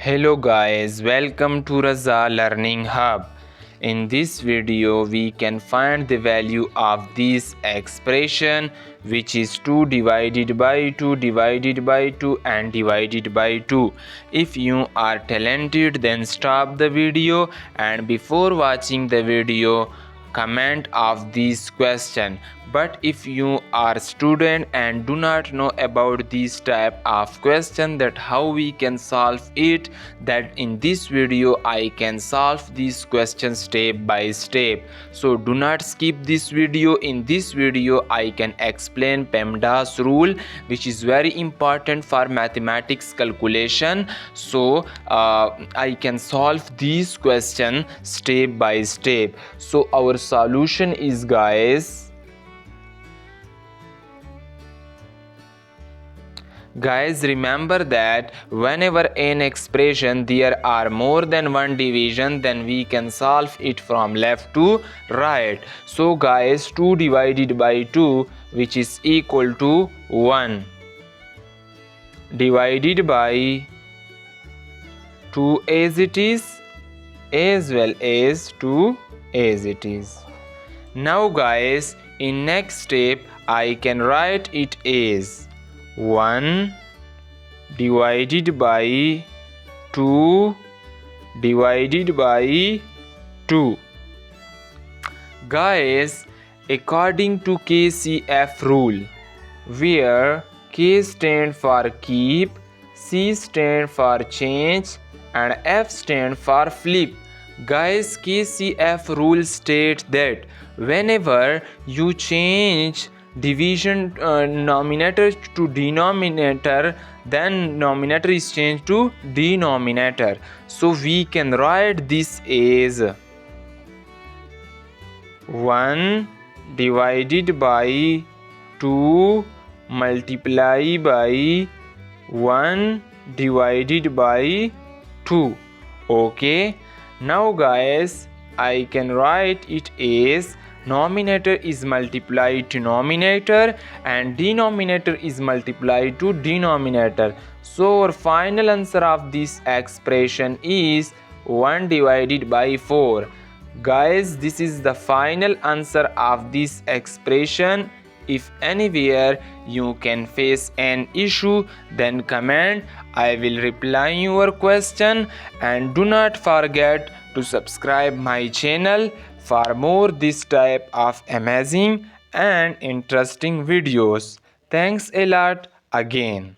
Hello guys, welcome to Raza Learning Hub. In this video we can find the value of this expression, which is 2 divided by 2 divided by 2 and divided by 2. If you are talented, then stop the video, and before watching the video comment of this question. But if you are student and do not know about this type of question, that how we can solve it, that in this video I can solve this question step by step. So do not skip this video. In this video I can explain PEMDAS rule, which is very important for mathematics calculation. So I can solve this question step by step. So our solution is, guys, remember that whenever an expression there are more than one division, then we can solve it from left to right. So guys, 2 divided by 2, which is equal to 1, divided by 2 as it is, as well as 2 as it is. Now guys, in next step I can write it as 1 divided by 2 divided by 2. Guys, according to KCF rule, where K stand for keep, C stand for change, and F stand for flip. Guys, KCF rule states that whenever you change division numerator to denominator, then numerator is changed to denominator. So we can write this as 1 divided by 2 multiply by 1 divided by 2. Okay, now guys, I can write it as numerator is multiplied to numerator and denominator is multiplied to denominator. So our final answer of this expression is 1 divided by 4. Guys, this is the final answer of this expression. If anywhere you can face an issue, then comment. I will reply your question, and do not forget to subscribe my channel for more this type of amazing and interesting videos. Thanks a lot again.